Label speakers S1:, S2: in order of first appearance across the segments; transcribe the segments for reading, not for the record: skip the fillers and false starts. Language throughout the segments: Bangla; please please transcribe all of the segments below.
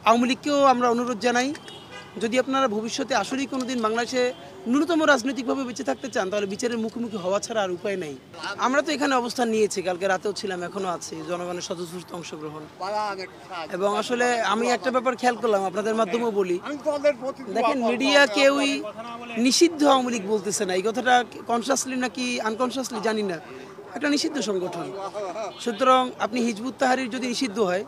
S1: আওয়ামী লীগকেও আমরা অনুরোধ জানাই, যদি আপনারা ভবিষ্যতে আসলেই কোনোদিন বাংলাদেশে ন্যূনতম রাজনৈতিকভাবে বেঁচে থাকতে চান, তাহলে বিচারের মুখোমুখি হওয়া ছাড়া আর উপায় নেই। আমরা তো এখানে অবস্থান নিয়েছি, কালকে রাতেও ছিলাম, এখনও আছি, জনগণের স্বতঃস্ফূর্ত অংশগ্রহণ। এবং আসলে আমি একটা ব্যাপার খেয়াল করলাম, আপনাদের মাধ্যমেও বলি, দেখেন মিডিয়া কেউই নিষিদ্ধ আওয়ামী লীগ বলতেছে না। এই কথাটা কনসাসলি নাকি আনকনসাসলি জানি না, একটা নিষিদ্ধ সংগঠন। সুতরাং আপনি হিজবুত তাহরির যদি নিষিদ্ধ হয়,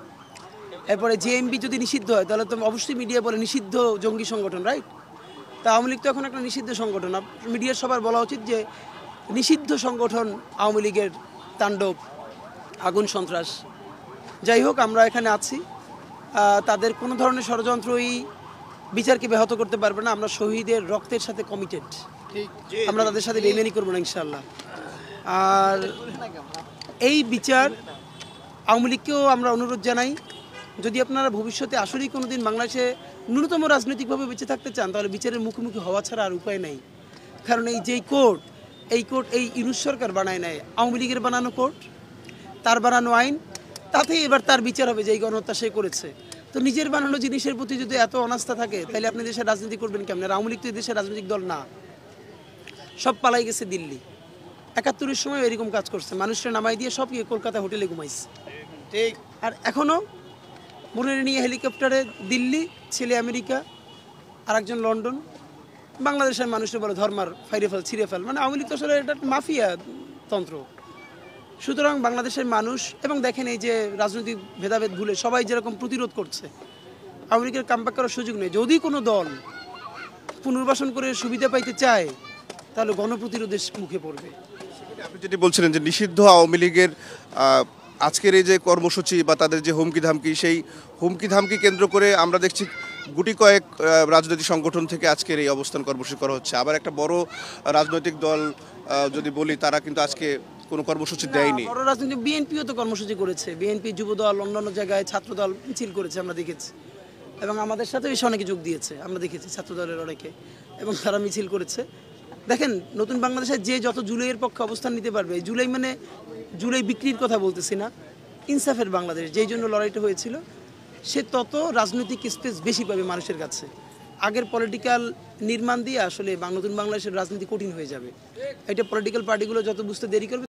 S1: এরপরে জেএমবি যদি নিষিদ্ধ হয়, তাহলে তো অবশ্যই মিডিয়া বলে নিষিদ্ধ জঙ্গি সংগঠন, রাইট? তা আওয়ামী লীগ তো এখন একটা নিষিদ্ধ সংগঠন। মিডিয়ার সবার বলা উচিত যে নিষিদ্ধ সংগঠন আওয়ামী লীগের তাণ্ডব, আগুন, সন্ত্রাস। যাই হোক, আমরা এখানে আছি, তাদের কোনো ধরনের ষড়যন্ত্রই বিচারকে ব্যাহত করতে পারবে না। আমরা শহীদের রক্তের সাথে কমিটেড, আমরা তাদের সাথে বেইমানি করবো না ইনশাল্লাহ। আর এই বিচার আওয়ামী লীগকেও আমরা অনুরোধ জানাই, যদি আপনারা ভবিষ্যতে আসলেই কোনোদিন বাংলাদেশে ন্যূনতম রাজনৈতিকভাবে বেঁচে থাকতে চান, তাহলে বিচারের মুখোমুখি হওয়া ছাড়া আর উপায় নেই। কারণ এই কোর্ট এই ইউনূস সরকার বানায় নেয়, আওয়ামী লীগের বানানো কোর্ট, তার বানানো আইন, তাতেই এবার তার বিচার হবে যে এই গণহত্যা সে করেছে। তো নিজের বানানো জিনিসের প্রতি যদি এত অনাস্থা থাকে, তাহলে আপনি দেশের রাজনীতি করবেন কেমন? আওয়ামী লীগ তো দেশের রাজনৈতিক দল না, সব পালাই গেছে দিল্লি। ৭১-এর সময় এরকম কাজ করছে, মানুষের নামাই দিয়ে সব গিয়ে কলকাতা হোটেলে ঘুমাইছে, ঠিক। আর এখনও বোনের নিয়ে হেলিকপ্টারে দিল্লি, ছেলে আমেরিকা, আর একজন লন্ডন। বাংলাদেশের মানুষের বলে ধর্মার ফাইরে ফেল, ছিঁড়ে ফেল। মানে আওয়ামী লীগ তো আসলে এটা মাফিয়া তন্ত্র। সুতরাং বাংলাদেশের মানুষ, এবং দেখেন এই যে রাজনৈতিক ভেদাভেদ ভুলে সবাই যেরকম প্রতিরোধ করছে, আওয়ামী লীগের কামব্যাক করার সুযোগ নেই। যদি কোনো দল পুনর্বাসন করে সুবিধা পাইতে চায়, তাহলে গণপ্রতিরোধের মুখে পড়বে।
S2: আপনি যেটি বলছিলেন যে নিষিদ্ধ আওয়ামী লীগের আজকের এই যে কর্মসূচি বা তাদের যে হুমকি ধামকি, সেই হুমকি ধামকি কেন্দ্র করে আমরা দেখছি গুটি কয়েক রাজনৈতিক সংগঠন থেকে আজকের এই অবস্থান কর্মসূচি করা হচ্ছে। আবার একটা বড় রাজনৈতিক দল যদি বলি, তারা কিন্তু আজকে কোনো কর্মসূচি দেয়নি।
S1: বড় রাজনৈতিক বিএনপিও তো কর্মসূচি করেছে, বিএনপি, যুবদল, অন্যান্য জায়গায় ছাত্রদল মিছিল করেছে, আমরা দেখেছি। এবং আমাদের সাথে এসে অনেকে যোগ দিয়েছে, আমরা দেখেছি ছাত্রদলের অনেকে, এবং তারা মিছিল করেছে। দেখেন, নতুন বাংলাদেশে যে যত জুলাইয়ের পক্ষে অবস্থান নিতে পারবে, জুলাই মানে জুলাই বিক্রির কথা বলতেছি না, ইনসাফের বাংলাদেশ যেই জন্য লড়াইটা হয়েছিল, সে তত রাজনৈতিক স্পেস বেশি পাবে মানুষের কাছে। আগের পলিটিক্যাল নির্মাণ দিয়ে আসলে নতুন বাংলাদেশের রাজনীতি কঠিন হয়ে যাবে। এটা পলিটিক্যাল পার্টিগুলো যত বুঝতে দেরি করবে,